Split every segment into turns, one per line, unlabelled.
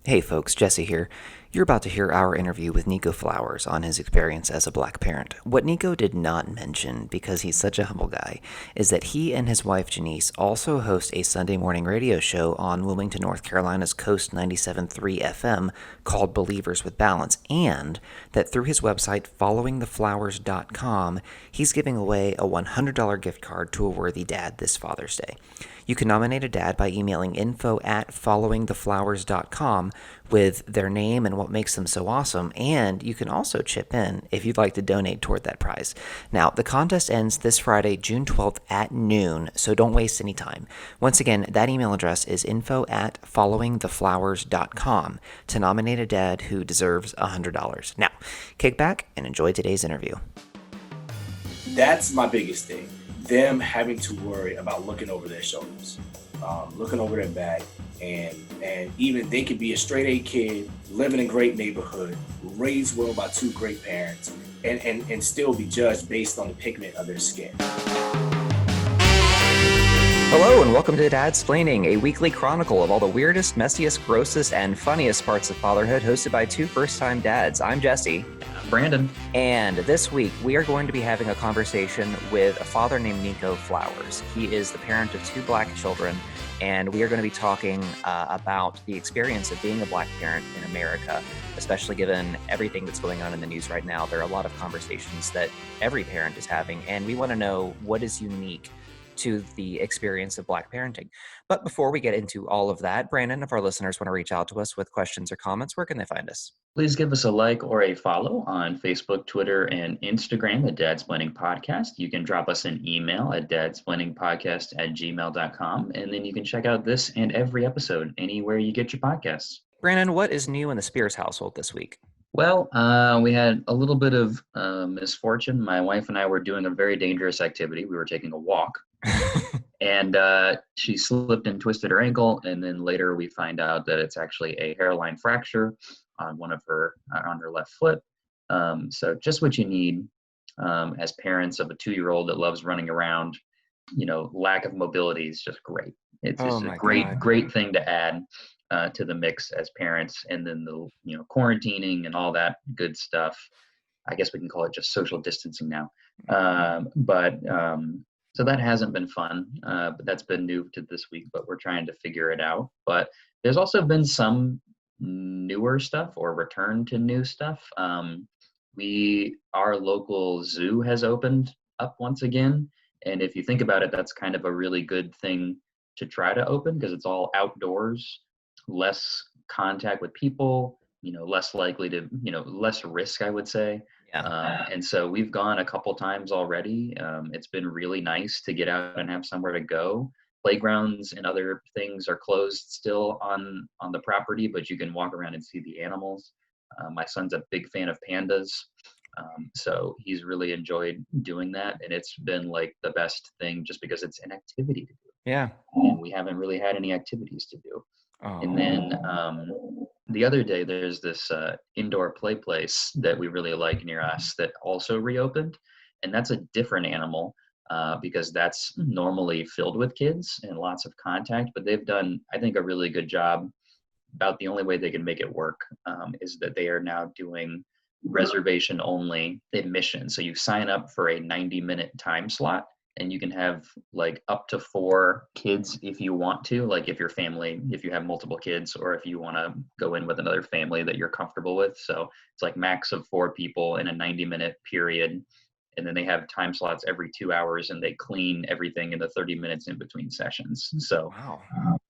Hey folks, Jesse here. You're about to hear our interview with Nico Flowers on his experience as a black parent. What Nico did not mention, because he's such a humble guy, is that he and his wife Janice also host a Sunday morning radio show on Wilmington, North Carolina's Coast 97.3 FM called Believers with Balance, and that through his website, followingtheflowers.com, he's giving away a $100 gift card to a worthy dad this Father's Day. You can nominate a dad by emailing info@followingtheflowers.com with their name and what makes them so awesome, and you can also chip in if you'd like to donate toward that prize. Now, the contest ends this Friday, June 12th at noon, so don't waste any time. Once again, that email address is info@followingtheflowers.com to nominate a dad who deserves $100. Now, kick back and enjoy today's interview.
That's my biggest thing. Them having to worry about looking over their shoulders, looking over their back, and even they could be a straight A kid, living in a great neighborhood, raised well by two great parents, and still be judged based on the pigment of their skin.
Hello and welcome to Dadsplaining, a weekly chronicle of all the weirdest, messiest, grossest, and funniest parts of fatherhood, hosted by two first-time dads. I'm Jesse.
Brandon.
And this week, we are going to be having a conversation with a father named Nico Flowers. He is the parent of two black children, and we are going to be talking about the experience of being a black parent in America, especially given everything that's going on in the news right now. There are a lot of conversations that every parent is having, and we want to know what is unique to the experience of black parenting. But before we get into all of that, Brandon, if our listeners want to reach out to us with questions or comments, where can they find us?
Please give us a like or a follow on Facebook, Twitter, and Instagram at Dadsplaining Podcast. You can drop us an email at dadsplainingpodcast@gmail.com, and then you can check out this and every episode anywhere you get your podcasts.
Brandon, what is new in the Spears household this week?
Well, we had a little bit of misfortune. My wife and I were doing a very dangerous activity. We were taking a walk. And she slipped and twisted her ankle, and then later we find out that it's actually a hairline fracture on on her left foot. So just what you need as parents of a 2-year-old that loves running around. Lack of mobility is just great. It's just a great thing to add to the mix as parents, and then the quarantining and all that good stuff. I guess we can call it just social distancing now. So that hasn't been fun, but that's been new to this week, but we're trying to figure it out. But there's also been some newer stuff or return to new stuff. Our local zoo has opened up once again. And if you think about it, that's kind of a really good thing to try to open because it's all outdoors, less contact with people, less likely to, less risk, I would say.
Yeah.
And so we've gone a couple times already. It's been really nice to get out and have somewhere to go. Playgrounds and other things are closed still on the property, but you can walk around and see the animals. My son's a big fan of pandas, so he's really enjoyed doing that. And it's been like the best thing just because it's an activity to do.
Yeah.
And we haven't really had any activities to do.
Oh.
And then the other day, there's this indoor play place that we really like near us that also reopened. And that's a different animal because that's normally filled with kids and lots of contact. But they've done, I think, a really good job. About the only way they can make it work is that they are now doing reservation only admission. So you sign up for a 90-minute time slot. And you can have like up to 4 kids if you want to, like if you have multiple kids, or if you want to go in with another family that you're comfortable with. So it's like max of 4 people in a 90-minute period. And then they have time slots every 2 hours, and they clean everything in the 30 minutes in between sessions. So
Wow.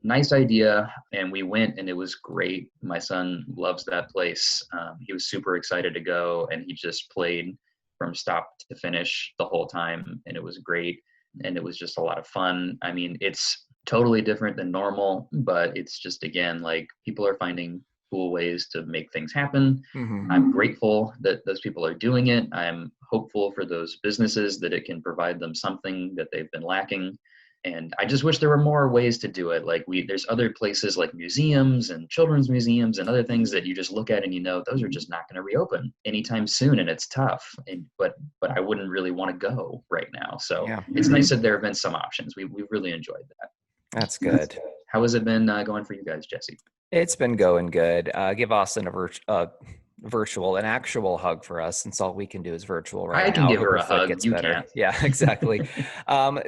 Nice idea. And we went, and it was great. My son loves that place. He was super excited to go, and he just played from stop to finish the whole time, and it was great, and it was just a lot of fun. I mean, it's totally different than normal, but it's just, again, like people are finding cool ways to make things happen.
Mm-hmm.
I'm grateful that those people are doing it. I'm hopeful for those businesses that it can provide them something that they've been lacking. And I just wish there were more ways to do it. Like there's other places like museums and children's museums and other things that you just look at and those are just not going to reopen anytime soon, and it's tough. But I wouldn't really want to go right now. So yeah. It's nice that there have been some options. We've really enjoyed that.
That's good.
How has it been going for you guys, Jesse?
It's been going good. Give Austin an actual hug for us, since all we can do is virtual right
I can
now. I
give
hope
her
her
a
foot
hug.
gets
You
better.
can't.
Yeah, exactly.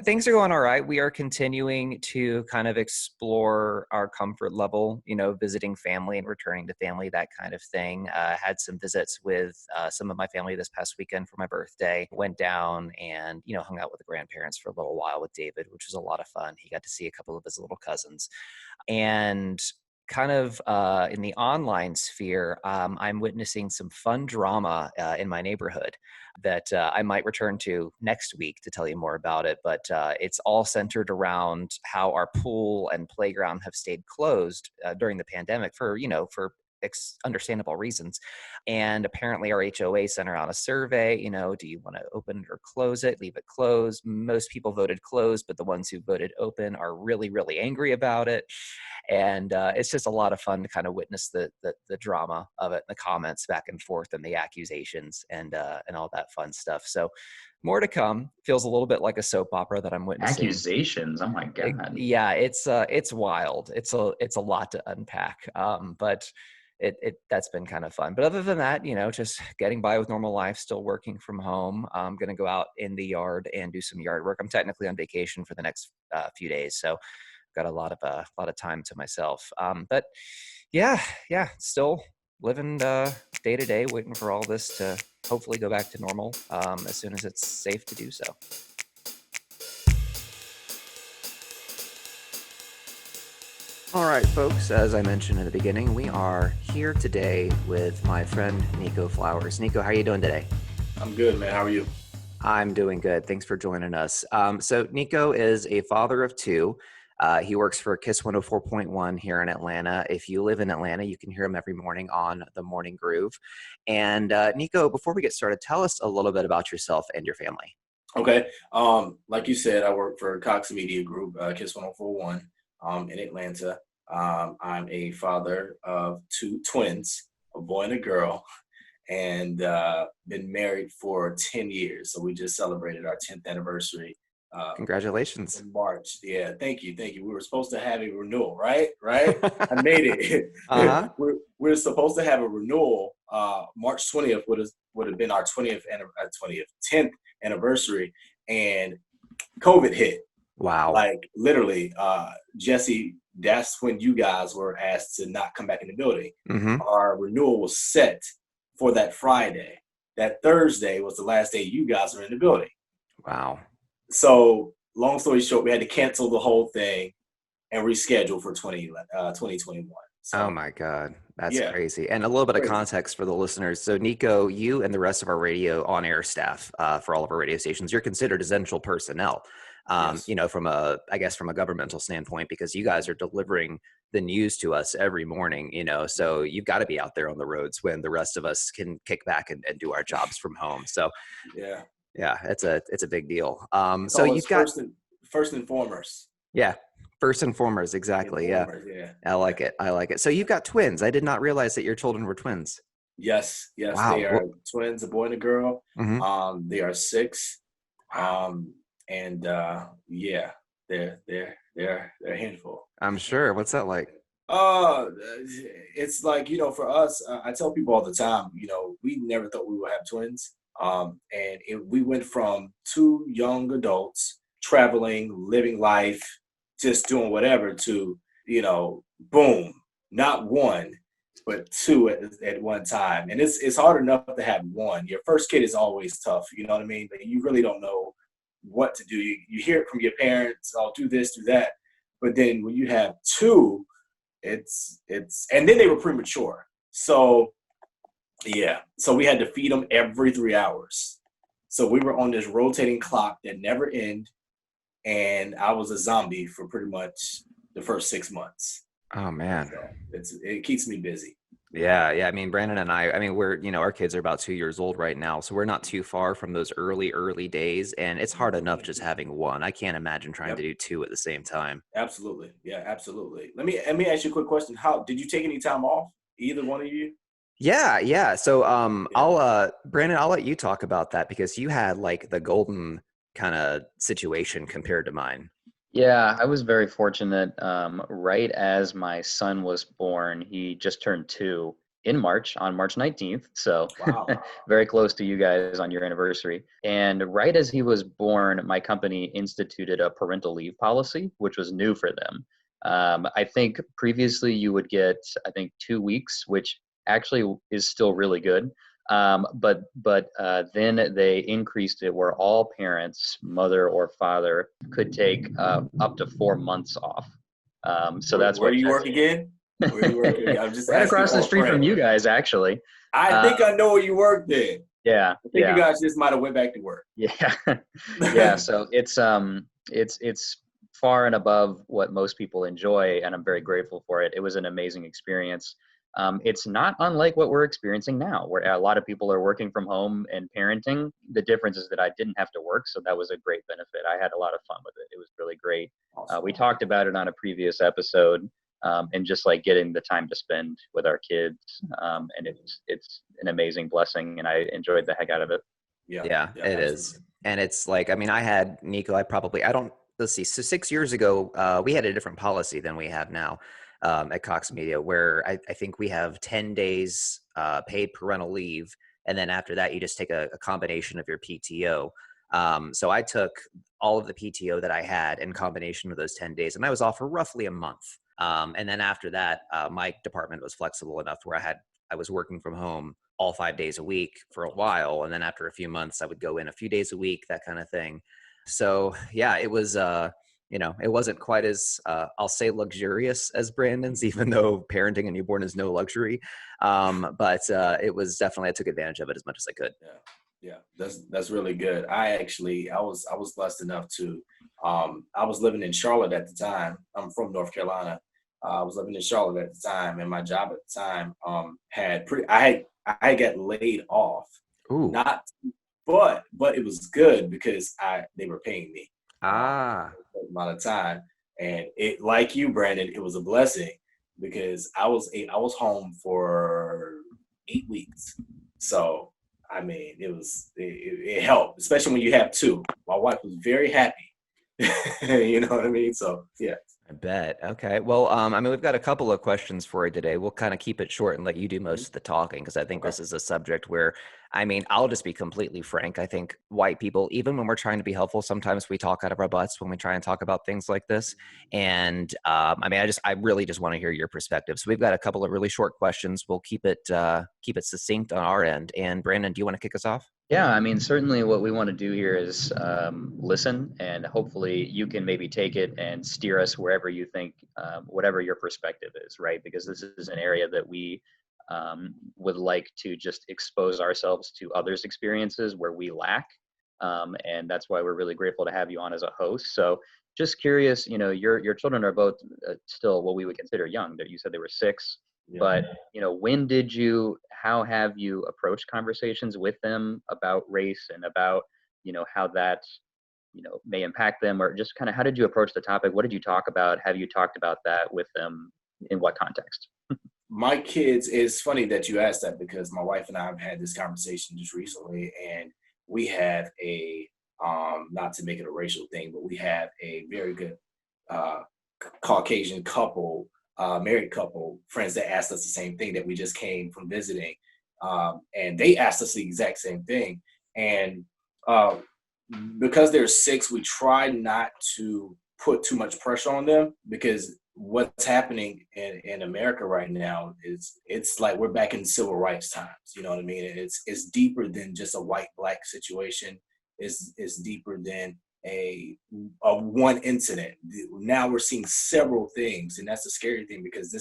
Things are going all right. We are continuing to kind of explore our comfort level, visiting family and returning to family, that kind of thing. Had some visits with some of my family this past weekend for my birthday. Went down and, hung out with the grandparents for a little while with David, which was a lot of fun. He got to see a couple of his little cousins. And kind of in the online sphere, I'm witnessing some fun drama in my neighborhood that I might return to next week to tell you more about it. But it's all centered around how our pool and playground have stayed closed during the pandemic for understandable reasons. And apparently our HOA sent out a survey, do you want to open it or close it, leave it closed? Most people voted closed, but the ones who voted open are really, really angry about it. And it's just a lot of fun to kind of witness the drama of it, the comments back and forth, and the accusations, and all that fun stuff. So more to come. Feels a little bit like a soap opera that I'm witnessing.
Accusations. Oh my God.
Yeah, it's wild. It's a lot to unpack. But that's been kind of fun. But other than that, just getting by with normal life, still working from home. I'm going to go out in the yard and do some yard work. I'm technically on vacation for the next few days, so got a lot of time to myself. But yeah, still living day to day, waiting for all this to hopefully go back to normal as soon as it's safe to do so. All right, folks, as I mentioned in the beginning, we are here today with my friend Nico Flowers. Nico, how are you doing today?
I'm good, man. How are you?
I'm doing good. Thanks for joining us. So Nico is a father of two. He works for KISS 104.1 here in Atlanta. If you live in Atlanta, you can hear him every morning on The Morning Groove. And Nico, before we get started, tell us a little bit about yourself and your family.
Okay. Like you said, I work for Cox Media Group, KISS 104.1 in Atlanta. I'm a father of two twins, a boy and a girl, and been married for 10 years. So we just celebrated our 10th anniversary.
Congratulations.
In March. Yeah, thank you. We were supposed to have a renewal, right? I made it.
Uh-huh.
We're supposed to have a renewal. March 20th would have been our 10th anniversary, and COVID hit.
Wow.
Like literally, Jesse, that's when you guys were asked to not come back in the building.
Mm-hmm.
Our renewal was set for that Friday. That Thursday was the last day you guys were in the building.
Wow.
So long story short, we had to cancel the whole thing and reschedule for 2021. So,
oh my God. That's
yeah,
crazy. And a little bit of
crazy.
Context for the listeners. So Nico, you and the rest of our radio on-air staff for all of our radio stations, you're considered essential personnel,
Yes.
from a governmental standpoint, because you guys are delivering the news to us every morning, so you've got to be out there on the roads when the rest of us can kick back and do our jobs from home. So yeah, it's a big deal. So you've got
first and foremost.
Yeah. First and foremost. Exactly. Yeah. I like it. So you've got twins. I did not realize that your children were twins.
Yes.
Wow.
They are twins, a boy and a girl.
Mm-hmm.
They are 6.
Wow.
And yeah, they're a handful.
I'm sure. What's that like?
It's like, for us, I tell people all the time, we never thought we would have twins. We went from 2 young adults traveling, living life, just doing whatever, to, boom, not 1, but 2 at one time. And it's hard enough to have 1. Your first kid is always tough, you know what I mean? But you really don't know what to do. You hear it from your parents, I'll do this, do that. But then when you have 2, it's and then they were premature. So yeah, so we had to feed them every 3 hours. So we were on this rotating clock that never ended, and I was a zombie for pretty much the first 6 months.
Oh man.
So it keeps me busy.
Yeah. I mean, Brandon and I mean, we're, our kids are about 2 years old right now, so we're not too far from those early days, and it's hard enough just having 1. I can't imagine trying to do 2 at the same time.
Absolutely. Yeah, absolutely. Let me ask you a quick question. How did you take any time off? Either one of you?
Yeah. So Brandon, I'll let you talk about that, because you had like the golden kind of situation compared to mine.
Yeah, I was very fortunate. Right as my son was born, he just turned 2 in March, on March 19th. So
Wow.
very close to you guys on your anniversary. And right as he was born, my company instituted a parental leave policy, which was new for them. I think previously you would get, I think, 2 weeks, which actually is still really good. But then they increased it where all parents, mother or father, could take up to 4 months off. So that's
Where
what
do you work
Jesse.
again? Where do you work again? I'm just
Right
asking
across the
for a
street from
friend.
you guys, actually.
I
Uh,
think I know where you work then.
yeah,
I think you
yeah,
guys just might have went back to work.
yeah, yeah. So it's far and above what most people enjoy, and I'm very grateful for it. It was an amazing experience. It's not unlike what we're experiencing now, where a lot of people are working from home and parenting. The difference is that I didn't have to work, so that was a great benefit. I had a lot of fun with it. It was really great. We
Awesome.
talked about it on a previous episode, and just like getting the time to spend with our kids, and it's an amazing blessing, and I enjoyed the heck out of it.
Yeah.
Yeah,
Yeah.
it is.
Absolutely.
And it's like, I mean, I had Nico, I don't, let's see. So 6 years ago, we had a different policy than we have now at Cox Media, where I think we have 10 days paid parental leave. And then after that, you just take a combination of your PTO. So I took all of the PTO that I had in combination with those 10 days, and I was off for roughly a month. And then after that, my department was flexible enough where I was working from home all 5 days a week for a while. And then after a few months, I would go in a few days a week, that kind of thing. So yeah, it was, it wasn't quite as, I'll say luxurious as Brandon's, even though parenting a newborn is no luxury. But it was definitely, I took advantage of it as much as I could.
Yeah. Yeah. That's really good. I was blessed enough to I was living in Charlotte at the time. I'm from North Carolina. I was living in Charlotte at the time, and my job at the time had pretty I got laid off.
Ooh.
Not but it was good because they were paying me
Ah.
for a certain amount of time. And it, like you, Brandon, it was a blessing because I was home for 8 weeks. So I mean, it helped, especially when you have two. My wife was very happy. You know what I mean? So yeah.
I bet. Okay. Well, I mean, we've got a couple of questions for you today. We'll kind of keep it short and let you do most of the talking because I think
Okay.
this is a subject where, I mean, I'll just be completely frank. I think white people, even when we're trying to be helpful, sometimes we talk out of our butts when we try and talk about things like this. And I mean, I really just want to hear your perspective. So we've got a couple of really short questions. We'll keep it succinct on our end. And Brandon, do you want to kick us off?
Yeah, I mean, certainly what we want to do here is listen, and hopefully you can maybe take it and steer us wherever you think, whatever your perspective is, right? Because this is an area that we would like to just expose ourselves to others' experiences where we lack. And that's why we're really grateful to have you on as a host. So just curious, your children are both still what we would consider young. That you said they were 6.
Yeah.
But how have you approached conversations with them about race and about how that may impact them, or just kind of how did you approach the topic? What did you talk about? Have you talked about that with them? In what context?
My kids, it's funny that you asked that because my wife and I have had this conversation just recently, and we have not to make it a racial thing, but we have a very good uh, Caucasian couple, married couple, friends that asked us the same thing that we just came from visiting. And they asked us the exact same thing. And uh, because they're 6, we try not to put too much pressure on them because what's happening in America right now is it's like we're back in civil rights times. You know what I mean? It's deeper than just a white black situation. It's deeper than a one incident. Now we're seeing several things, and that's the scary thing because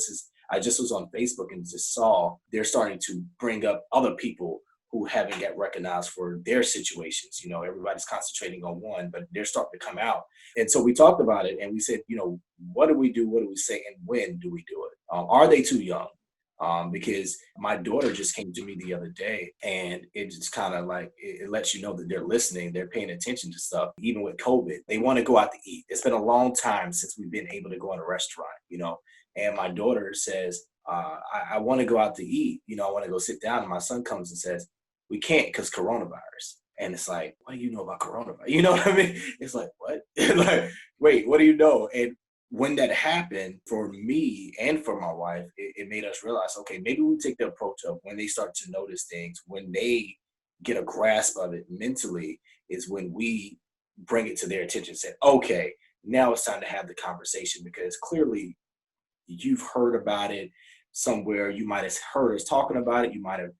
I just was on Facebook and just saw they're starting to bring up other people who haven't got recognized for their situations. Everybody's concentrating on one, but they're starting to come out. And so we talked about it and we said, what do we do? What do we say? And when do we do it? Are they too young? Because my daughter just came to me the other day and it just kind of like, it lets you know that they're listening, they're paying attention to stuff. Even with COVID, they want to go out to eat. It's been a long time since we've been able to go in a restaurant, and my daughter says, I want to go out to eat. I want to go sit down. And my son comes and says, we can't because coronavirus. And it's like, what do you know about coronavirus? You know what I mean? It's like, what? wait, what do you know? And when that happened for me and for my wife, it made us realize, okay, maybe we take the approach of when they start to notice things, when they get a grasp of it mentally, is when we bring it to their attention, say, okay, now it's time to have the conversation, because clearly you've heard about it somewhere. You might have heard us talking about it. You might have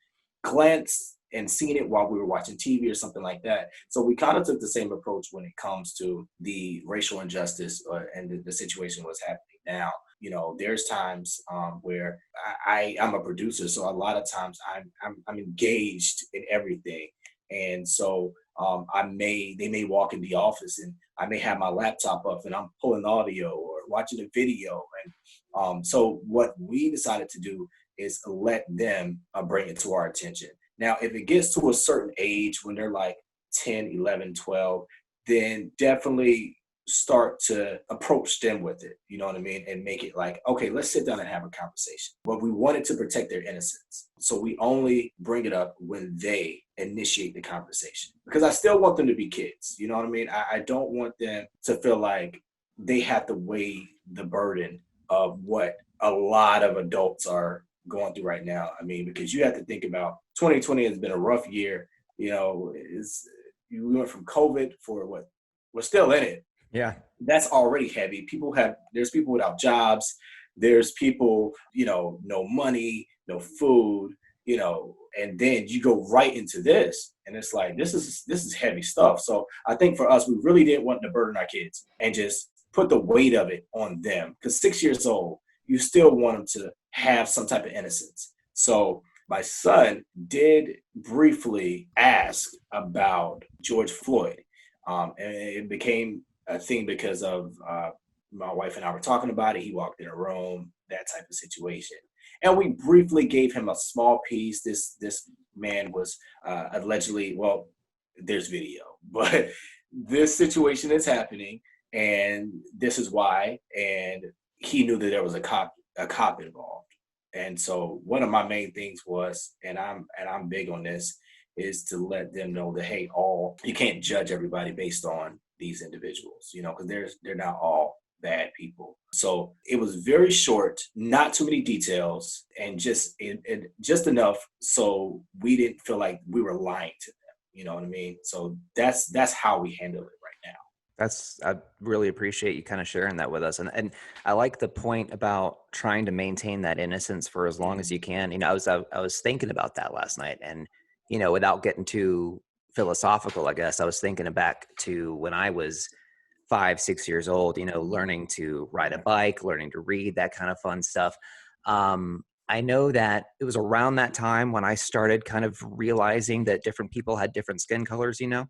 glanced and seen it while we were watching TV or something like that. So we kind of took the same approach when it comes to the racial injustice and the situation what's happening now. You know, there's times where I'm a producer, so a lot of times I'm engaged in everything, and so they may walk in the office and I may have my laptop up and I'm pulling audio or watching a video, and so what we decided to do is let them bring it to our attention. Now, if it gets to a certain age, when they're like 10, 11, 12, then definitely start to approach them with it, you know what I mean? And make it like, okay, let's sit down and have a conversation. But we wanted to protect their innocence. So we only bring it up when they initiate the conversation. Because I still want them to be kids, you know what I mean? I don't want them to feel like they have to weigh the burden of what a lot of adults are going through right now. I mean, because you have to think about 2020 has been a rough year. You know, we went from COVID for what we're still in it.
Yeah.
That's already heavy. There's people without jobs. There's people, you know, no money, no food, you know, and then you go right into this. And it's like, this is heavy stuff. So I think for us, we really didn't want to burden our kids and just put the weight of it on them. Because 6 years old, you still want them to have some type of innocence. So my son did briefly ask about George Floyd. And it became a thing because of my wife and I were talking about it. He walked in a room, that type of situation. And we briefly gave him a small piece. This man was allegedly, well, there's video, but this situation is happening and this is why. And he knew that there was a cop involved. And so one of my main things was, and I'm big on this, is to let them know that, hey, you can't judge everybody based on these individuals, you know, because they're not all bad people. So it was very short, not too many details, and just enough so we didn't feel like we were lying to them. You know what I mean? So that's how we handle it right now.
I really appreciate you kind of sharing that with us. And I like the point about trying to maintain that innocence for as long as you can. You know, I was thinking about that last night, and, you know, without getting too philosophical, I guess I was thinking back to when I was 5, 6 years old, you know, learning to ride a bike, learning to read, that kind of fun stuff. I know that it was around that time when I started kind of realizing that different people had different skin colors, you know.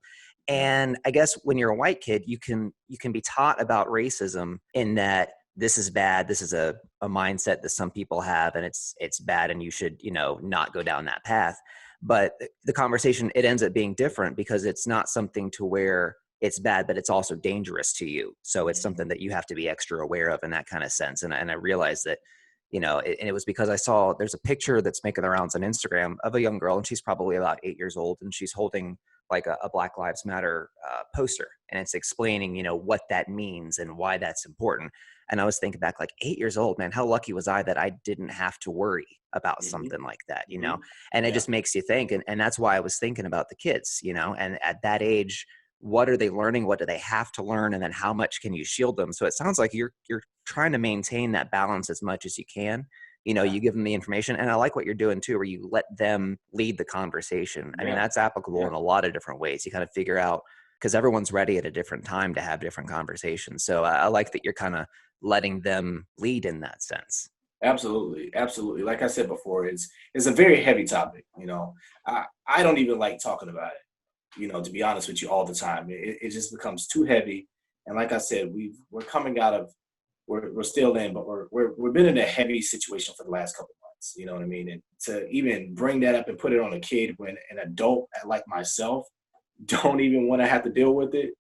And I guess when you're a white kid, you can be taught about racism in that this is bad. This is a mindset that some people have, and it's bad, and you should, you know, not go down that path. But the conversation, it ends up being different because it's not something to where it's bad, but it's also dangerous to you. So it's something that you have to be extra aware of in that kind of sense. And I realized that, you know, and it was because I saw there's a picture that's making the rounds on Instagram of a young girl, and she's probably about 8 years old, and she's holding like a Black Lives Matter poster, and it's explaining, you know, what that means and why that's important. And I was thinking back, like, 8 years old, man, how lucky was I that I didn't have to worry about something like that, you know? And it just makes you think. And that's why I was thinking about the kids, you know, and at that age, what are they learning? What do they have to learn? And then how much can you shield them? So it sounds like you're trying to maintain that balance as much as you can. You know, you give them the information, and I like what you're doing too, where you let them lead the conversation. I mean, that's applicable in a lot of different ways. You kind of figure out, because everyone's ready at a different time to have different conversations. So I like that you're kind of letting them lead in that sense.
Absolutely. Absolutely. Like I said before, it's a very heavy topic. You know, I don't even like talking about it, you know, to be honest with you, all the time. It just becomes too heavy. And like I said, we're coming out of, we're still in, but we've been in a heavy situation for the last couple of months. You know what I mean? And to even bring that up and put it on a kid when an adult like myself don't even want to have to deal with it,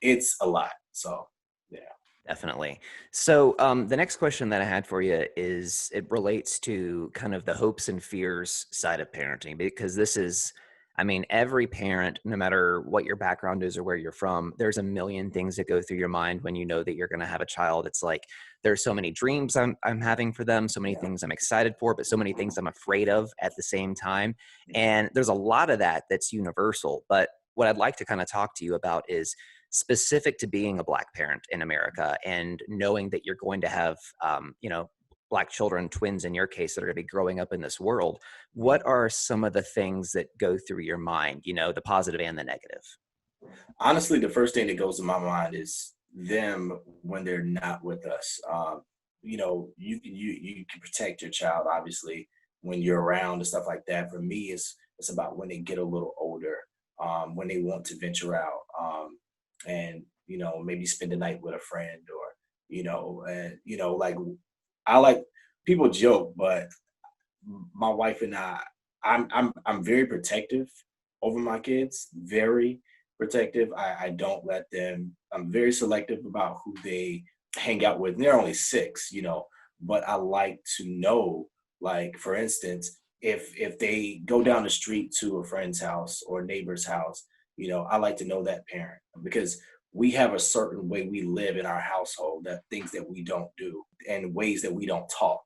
it's a lot. So, yeah.
Definitely. So the next question that I had for you it relates to kind of the hopes and fears side of parenting, because this is, I mean, every parent, no matter what your background is or where you're from, there's a million things that go through your mind when you know that you're going to have a child. It's like there's so many dreams I'm having for them, so many
Yeah.
things I'm excited for, but so many things I'm afraid of at the same time.
Mhm.
And there's a lot of that that's universal. But what I'd like to kind of talk to you about is specific to being a Black parent in America and knowing that you're going to have, Black children, twins in your case, that are going to be growing up in this world. What are some of the things that go through your mind, the positive and the negative?
Honestly, the first thing that goes to my mind is them when they're not with us. You can protect your child obviously when you're around and stuff like that. For me, it's about when they get a little older, when they want to venture out, and maybe spend the night with a friend, or like I like people joke, but my wife and I'm very protective over my kids, very protective. I don't let them. I'm very selective about who they hang out with. And they're only 6, but I like to know, like for instance, if they go down the street to a friend's house or a neighbor's house, I like to know that parent because we have a certain way we live in our household, that things that we don't do and ways that we don't talk.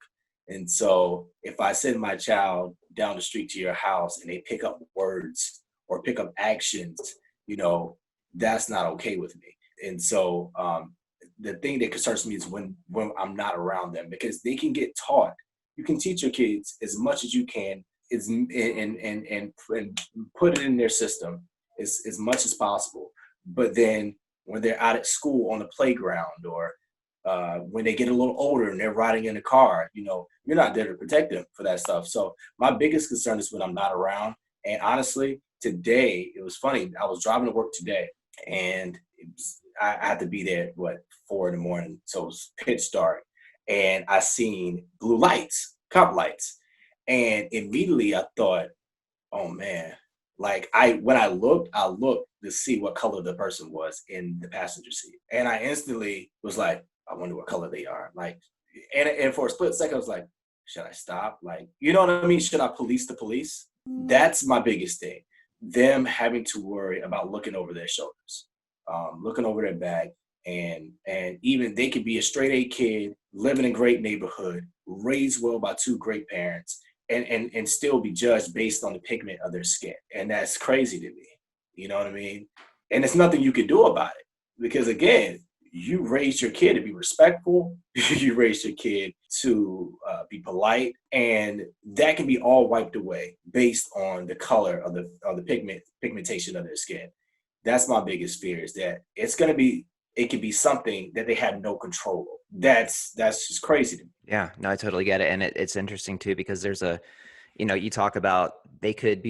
And so if I send my child down the street to your house and they pick up words or pick up actions, you know, that's not okay with me. And so the thing that concerns me is when I'm not around them, because they can get taught. You can teach your kids as much as you can, is and put it in their system as much as possible. But then when they're out at school on the playground, or when they get a little older and they're riding in a car, you're not there to protect them for that stuff. So my biggest concern is when I'm not around. And honestly, today, it was funny. I was driving to work today, and I had to be there, 4 in the morning. So it was pitch dark. And I seen blue lights, cop lights. And immediately I thought, oh man, like when I looked to see what color the person was in the passenger seat. And I instantly was like, I wonder what color they are. Like, and for a split second, I was like, should I stop? Like, you know what I mean? Should I police the police? That's my biggest thing. Them having to worry about looking over their shoulders, looking over their back, and even they could be a straight A kid, living in a great neighborhood, raised well by 2 great parents, and still be judged based on the pigment of their skin. And that's crazy to me. You know what I mean? And there's nothing you can do about it, because again, you raised your kid to be respectful. You raised your kid to be polite, and that can be all wiped away based on the color of the pigmentation of their skin. That's my biggest fear, is that it could be something that they have no control over. That's just crazy to me.
Yeah, no, I totally get it. And it's interesting too, because you talk about they could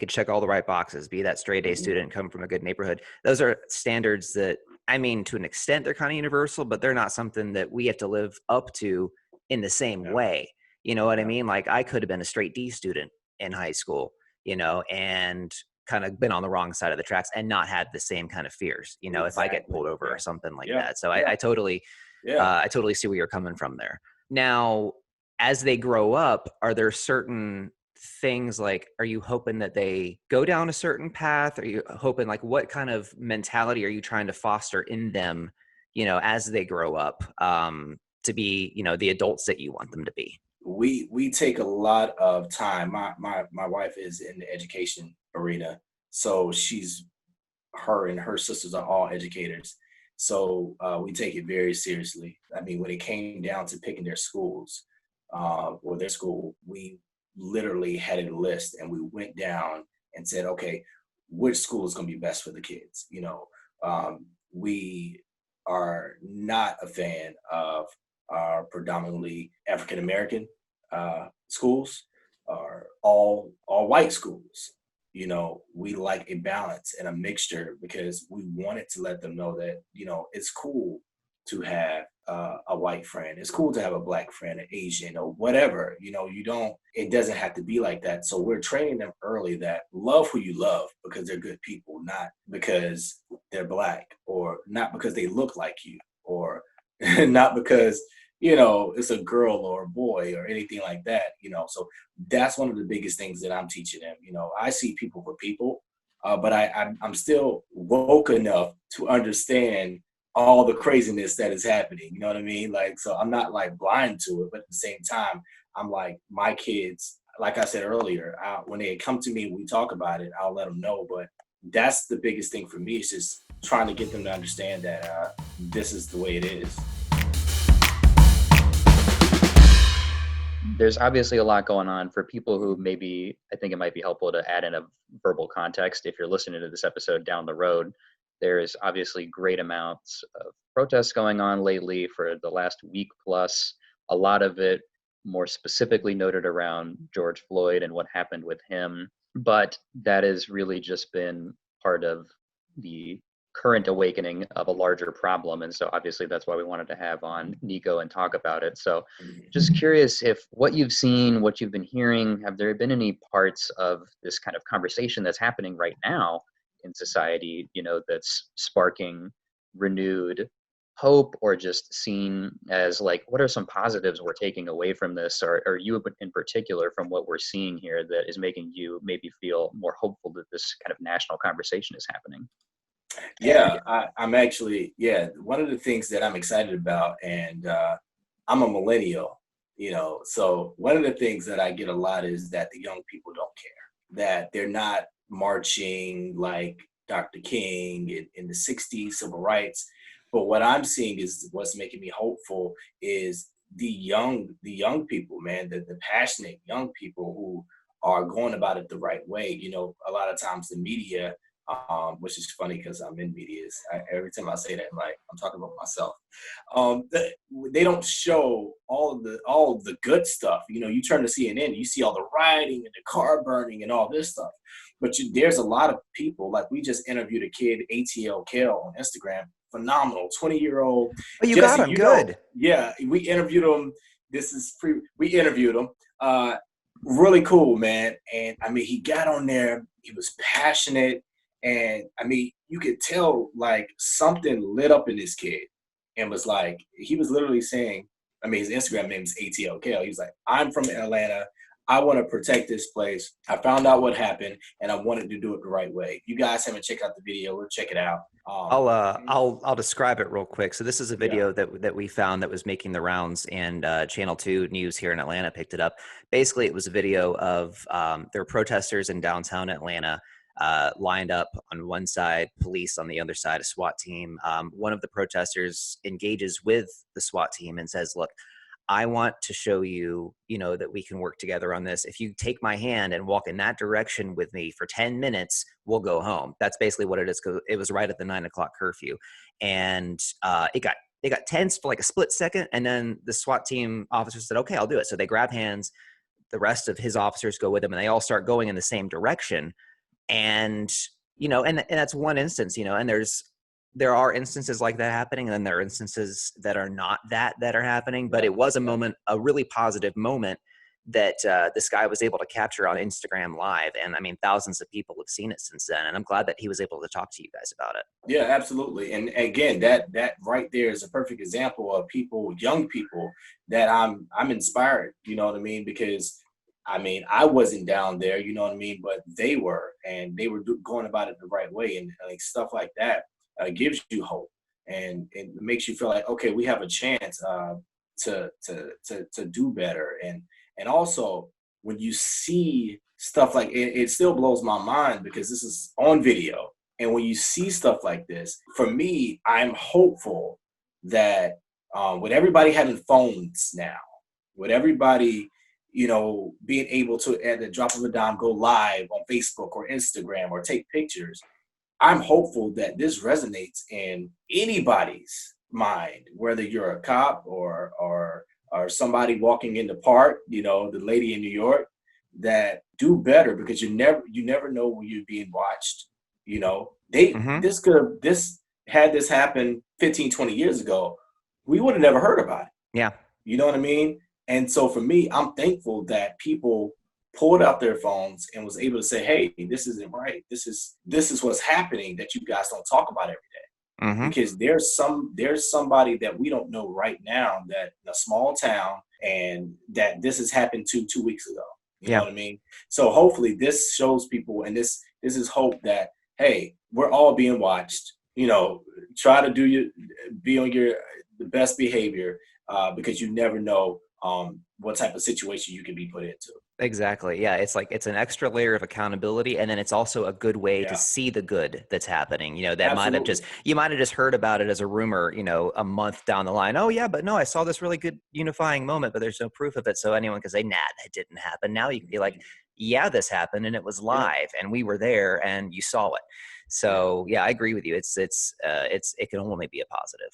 check all the right boxes, be that straight A
Mhm.
student, come from a good neighborhood. Those are standards that, I mean, to an extent, they're kind of universal, but they're not something that we have to live up to in the same
Yeah,
way. You know what I
yeah,
mean? Like I could have been a straight D student in high school, and kind of been on the wrong side of the tracks and not had the same kind of fears, if I get
exactly.
pulled over or
Yeah,
something like
yeah,
that. So
yeah, yeah.
I totally see where you're coming from there. Now, as they grow up, are there certain things, like, are you hoping that they go down a certain path? Are you hoping, like, what kind of mentality are you trying to foster in them, as they grow up, to be, the adults that you want them to be?
We take a lot of time. My wife is in the education arena, so her and her sisters are all educators. So we take it very seriously. I mean, when it came down to picking their schools, or their school, we literally had a list, and we went down and said, okay, which school is going to be best for the kids? We are not a fan of our predominantly African American schools, or all white schools. We like a balance and a mixture, because we wanted to let them know that it's cool to have a white friend. It's cool to have a black friend, an Asian, or whatever. It doesn't have to be like that. So we're training them early that love who you love because they're good people, not because they're black, or not because they look like you, or not because it's a girl or a boy or anything like that, So that's one of the biggest things that I'm teaching them. I see people for people, but I'm still woke enough to understand all the craziness that is happening. You know what I mean? Like, so I'm not like blind to it, but at the same time, I'm like, my kids, like I said earlier, when they come to me, we talk about it, I'll let them know. But that's the biggest thing for me, is just trying to get them to understand that this is the way it is.
There's obviously a lot going on for people who maybe, I think it might be helpful to add in a verbal context. If you're listening to this episode down the road, there is obviously great amounts of protests going on lately for the last week plus. A lot of it more specifically noted around George Floyd and what happened with him. But that has really just been part of the current awakening of a larger problem. And so obviously that's why we wanted to have on Nico and talk about it. So just curious if what you've seen, what you've been hearing, have there been any parts of this kind of conversation that's happening right now in society, that's sparking renewed hope, or just seen as like, what are some positives we're taking away from this, or you in particular from what we're seeing here that is making you maybe feel more hopeful that this kind of national conversation is happening?
Yeah, I'm actually, one of the things that I'm excited about, and I'm a millennial, so one of the things that I get a lot is that the young people don't care, that they're not marching like Dr. King in the 60s, civil rights. But what I'm seeing is what's making me hopeful is the young people, man, the passionate young people who are going about it the right way. A lot of times the media, which is funny because I'm in media. Every time I say that, I'm talking about myself. They don't show all of the good stuff. You turn to CNN, you see all the rioting and the car burning and all this stuff. But there's a lot of people, like we just interviewed a kid, ATL Kale on Instagram, phenomenal, 20-year-old.
Oh, you got
Jesse,
him. Good.
yeah, we interviewed him. We interviewed him. Really cool, man. And I mean, he got on there. He was passionate. And I mean, you could tell like something lit up in this kid, and was like, he was literally saying, I mean, his Instagram name is ATLKL. He was like, I'm from Atlanta. I want to protect this place. I found out what happened, and I wanted to do it the right way. If you guys haven't checked out the video, we'll check it out.
I'll describe it real quick. So this is a
Yeah.
video that we found that was making the rounds, and Channel 2 News here in Atlanta picked it up. Basically, it was a video of there were protesters in downtown Atlanta, lined up on one side, police on the other side, a SWAT team. One of the protesters engages with the SWAT team and says, "Look, I want to show you, that we can work together on this. If you take my hand and walk in that direction with me for 10 minutes, we'll go home." That's basically what it is. Cause it was right at the 9:00 curfew. And it got tense for like a split second. And then the SWAT team officer said, "Okay, I'll do it." So they grab hands. The rest of his officers go with him, and they all start going in the same direction. And, and that's one instance, and there are instances like that happening, and then there are instances that are not that are happening. But it was a really positive moment that this guy was able to capture on Instagram Live. And I mean, thousands of people have seen it since then. And I'm glad that he was able to talk to you guys about it.
Yeah, absolutely. And again, that right there is a perfect example of people, young people, that I'm inspired, you know what I mean? Because I mean, I wasn't down there, you know what I mean, but they were, and they were going about it the right way, and like stuff like that gives you hope, and it makes you feel like, okay, we have a chance to do better, and also when you see stuff like it still blows my mind because this is on video, and when you see stuff like this, for me, I'm hopeful that with everybody having phones now, with everybody being able to, at the drop of a dime, go live on Facebook or Instagram or take pictures, I'm hopeful that this resonates in anybody's mind, whether you're a cop or somebody walking in the park, the lady in New York, that do better, because you never know when you're being watched. This had this happen 15, 20 years ago, we would have never heard about it.
Yeah.
You know what I mean? And so for me, I'm thankful that people pulled out their phones and was able to say, "Hey, this isn't right. This is what's happening that you guys don't talk about every day."
Mm-hmm.
because there's somebody that we don't know right now that in a small town and that this has happened to 2 weeks ago. You know
Yeah.
what I mean? So hopefully this shows people, and this is hope that, hey, we're all being watched. Try to be on your the best behavior, because you never know what type of situation you can be put into.
Exactly. Yeah. It's like it's an extra layer of accountability. And then it's also a good way to
Yeah,
see the good that's happening. That might have
absolutely.
just, you might have just heard about it as a rumor, a month down the line. Oh, yeah, but no, I saw this really good unifying moment, but there's no proof of it. So anyone can say, nah, that didn't happen. Now you can be like, yeah, this happened and it was
Yeah,
live and we were there and you saw it.
yeah,
So yeah, I agree with you. It can only be a positive.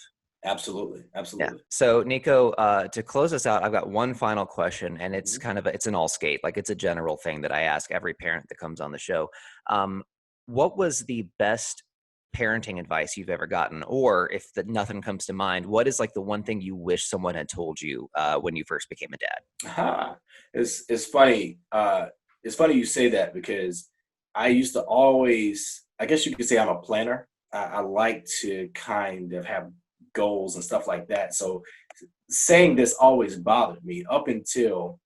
absolutely,
Yeah.
absolutely.
So Nico, to close us out, I've got one final question, and it's
Mhm.
kind of it's an all skate, like it's a general thing that I ask every parent that comes on the show. Um, what was the best parenting advice you've ever gotten, or if nothing comes to mind, what is like the one thing you wish someone had told you when you first became a dad?
Aha. It's funny. It's funny you say that because I used to always, I guess you could say I'm a planner. I like to kind of have goals and stuff like that. So saying this always bothered me up until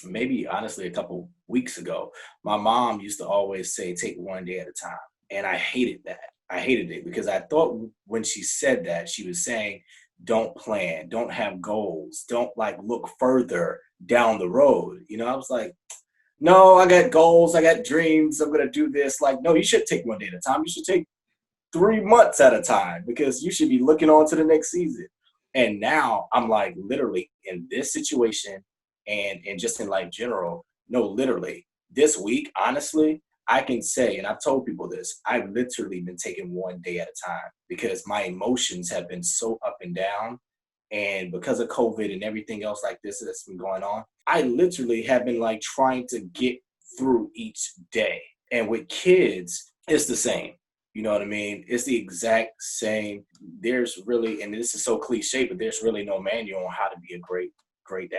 maybe honestly a couple weeks ago. My mom used to always say, take one day at a time. And I hated that. I hated it because I thought when she said that, she was saying, don't plan, don't have goals, don't like look further down the road. I was like, no, I got goals, I got dreams, I'm gonna do this. Like, no, you should take one day at a time. You should take 3 months at a time because you should be looking on to the next season. And now I'm like literally in this situation and just in life general, no, literally this week, honestly, I can say, and I've told people this, I've literally been taking one day at a time because my emotions have been so up and down. And because of COVID and everything else like this that's been going on, I literally have been like trying to get through each day. And with kids, it's the same. You know what I mean? It's the exact same. There's really, and this is so cliche, but there's really no manual on how to be a great dad.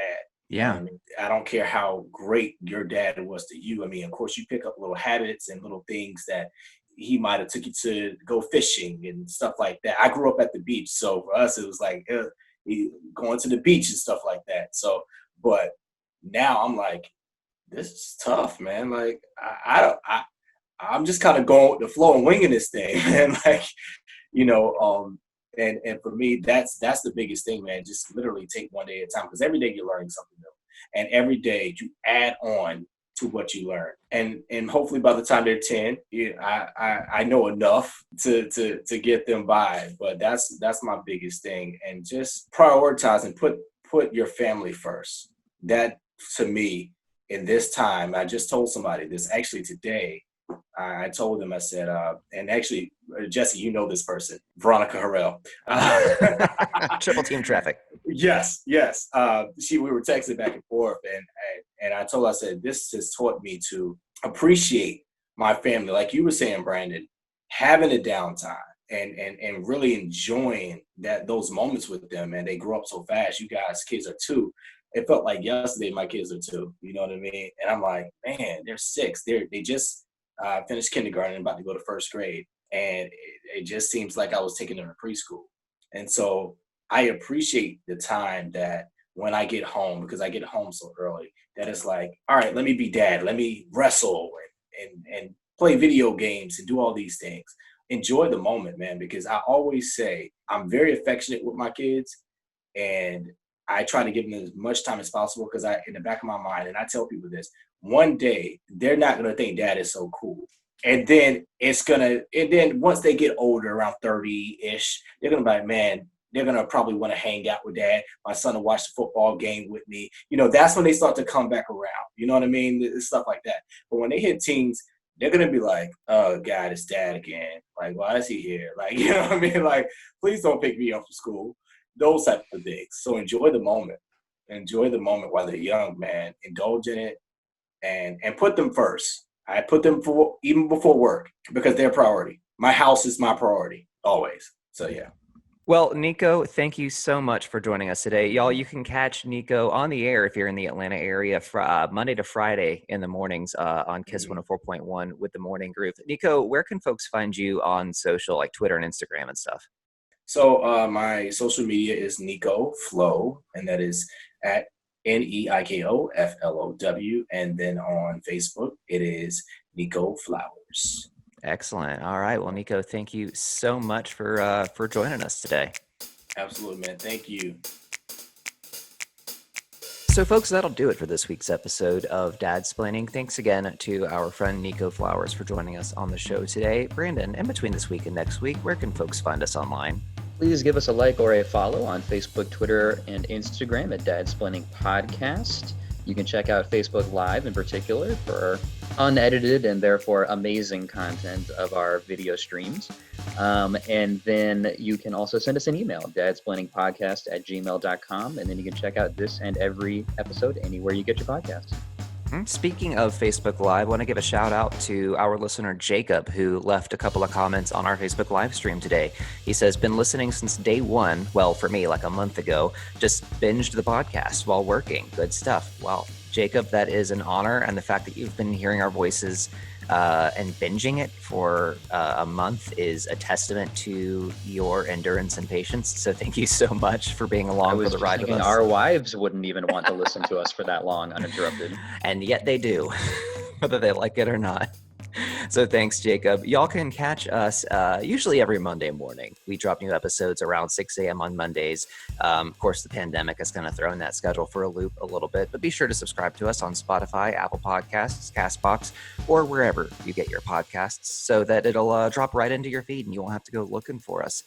You know what
Yeah.
I mean? I don't care how great your dad was to you. I mean, of course, you pick up little habits and little things that he might have took you to go fishing and stuff like that. I grew up at the beach, so for us, it was like going to the beach and stuff like that. So, but now I'm like, this is tough, man. Like, I'm just kind of going with the flow and winging this thing, man. Like, you know, and for me, that's the biggest thing, man. Just literally take one day at a time because every day you're learning something new, and every day you add on to what you learn, and hopefully by the time they're 10, I know enough to get them by. But that's my biggest thing, and just prioritize and put your family first. That to me, in this time, I just told somebody this actually today. I told them, I said, and actually, Jesse, you know this person, Veronica Harrell.
Triple team traffic.
Yes, yes. We were texting back and forth, and I told her, I said, this has taught me to appreciate my family, like you were saying, Brandon, having a downtime and really enjoying those moments with them. And they grow up so fast. You guys, kids are 2. It felt like yesterday my kids are 2. You know what I mean? And I'm like, man, they're 6. They just finished kindergarten and about to go to first grade. And it just seems like I was taking them to preschool. And so I appreciate the time that when I get home, because I get home so early, that it's like, all right, let me be dad. Let me wrestle and play video games and do all these things. Enjoy the moment, man, because I always say I'm very affectionate with my kids and I try to give them as much time as possible because in the back of my mind, and I tell people this, one day they're not gonna think dad is so cool. And then once they get older, around 30-ish, they're gonna be like, man, they're gonna probably want to hang out with dad. My son will watch the football game with me. That's when they start to come back around. You know what I mean? It's stuff like that. But when they hit teens, they're gonna be like, oh God, it's dad again. Like, why is he here? Like, you know what I mean? Like, please don't pick me up from school. Those type of things. So enjoy the moment. Enjoy the moment while they're young, man. Indulge in it and put them first. I put them for even before work because they're priority. My house is my priority always. So yeah.
Well, Nico, thank you so much for joining us today. Y'all, you can catch Nico on the air if you're in the Atlanta area Monday to Friday in the mornings on KISS 104.1 with the Morning Groove. Nico, where can folks find you on social, like Twitter and Instagram and stuff?
So my social media is Nico Flow, and that is at Neiko Flow. And then on Facebook, it is Nico Flowers.
Excellent. All right. Well, Nico, thank you so much for joining us today.
Absolutely, man. Thank you.
So, folks, that'll do it for this week's episode of Dadsplaining. Thanks again to our friend Nico Flowers for joining us on the show today. Brandon, in between this week and next week, where can folks find us online?
Please give us a like or a follow on Facebook, Twitter, and Instagram at Dadsplaining Podcast. You can check out Facebook Live in particular for unedited and therefore amazing content of our video streams. And then you can also send us an email, dadsplainingpodcast@gmail.com. And then you can check out this and every episode anywhere you get your podcasts.
Speaking of Facebook Live, I want to give a shout out to our listener, Jacob, who left a couple of comments on our Facebook live stream today. He says, been listening since day one. Well, for me, like a month ago, just binged the podcast while working. Good stuff. Well, Jacob, that is an honor. And the fact that you've been hearing our voices and binging it for a month is a testament to your endurance and patience. So thank you so much for being along for the ride with us.
Our wives wouldn't even want to listen to us for that long uninterrupted.
And yet they do, whether they like it or not. So thanks, Jacob. Y'all can catch us usually every Monday morning. We drop new episodes around 6 a.m. on Mondays. Of course, the pandemic has kind of thrown that schedule for a loop a little bit, but be sure to subscribe to us on Spotify, Apple Podcasts, CastBox, or wherever you get your podcasts so that it'll drop right into your feed and you won't have to go looking for us.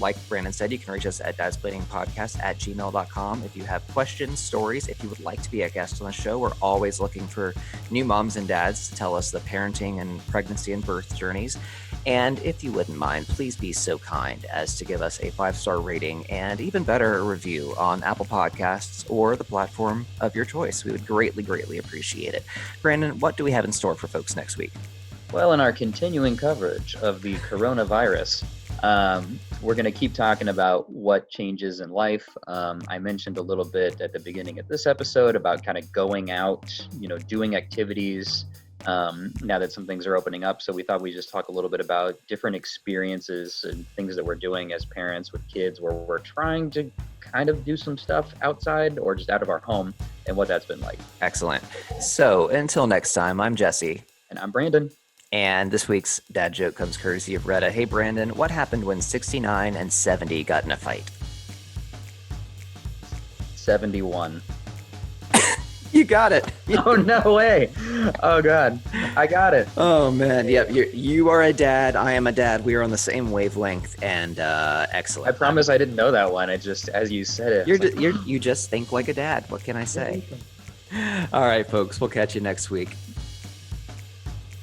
Like Brandon said, you can reach us at dadsplainingpodcast@gmail.com. If you have questions, stories, if you would like to be a guest on the show, we're always looking for new moms and dads to tell us the parenting and pregnancy and birth journeys. And if you wouldn't mind, please be so kind as to give us a 5-star rating and even better, a review on Apple Podcasts or the platform of your choice. We would greatly, greatly appreciate it. Brandon, what do we have in store for folks next week?
Well, in our continuing coverage of the coronavirus, we're going to keep talking about what changes in life. I mentioned a little bit at the beginning of this episode about kind of going out, doing activities now that some things are opening up. So we thought we'd just talk a little bit about different experiences and things that we're doing as parents with kids where we're trying to kind of do some stuff outside or just out of our home and what that's been like.
Excellent. So until next time, I'm Jesse.
And I'm Brandon.
And this week's dad joke comes courtesy of Retta. Hey, Brandon, what happened when 69 and 70 got in a fight?
71.
You got it.
Oh, no way. Oh, God. I got it.
Oh, man. Yep. You are a dad. I am a dad. We are on the same wavelength and excellent.
I promise I didn't know that one. I just, as you said it.
You just think like a dad. What can I say? All right, folks. We'll catch you next week.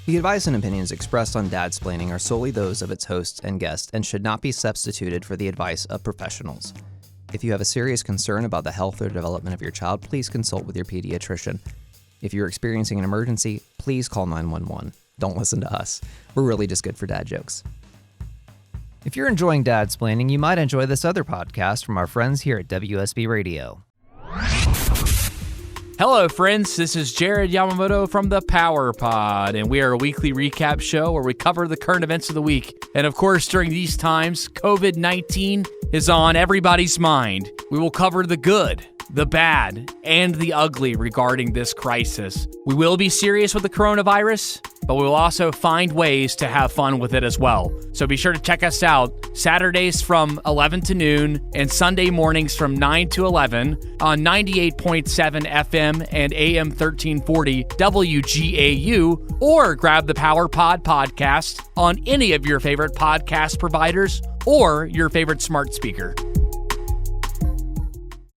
The advice and opinions expressed on Dadsplaining are solely those of its hosts and guests and should not be substituted for the advice of professionals. If you have a serious concern about the health or development of your child, please consult with your pediatrician. If you're experiencing an emergency, please call 911. Don't listen to us. We're really just good for dad jokes. If you're enjoying Dadsplaining, you might enjoy this other podcast from our friends here at WSB Radio.
Hello, friends. This is Jared Yamamoto from the Power Pod, and we are a weekly recap show where we cover the current events of the week. And of course, during these times, COVID-19 is on everybody's mind. We will cover the good, the bad, and the ugly regarding this crisis. We will be serious with the coronavirus, but we will also find ways to have fun with it as well. So be sure to check us out Saturdays from 11 to noon and Sunday mornings from 9 to 11 on 98.7 FM and AM 1340 WGAU, or grab the Power Pod podcast on any of your favorite podcast providers or your favorite smart speaker.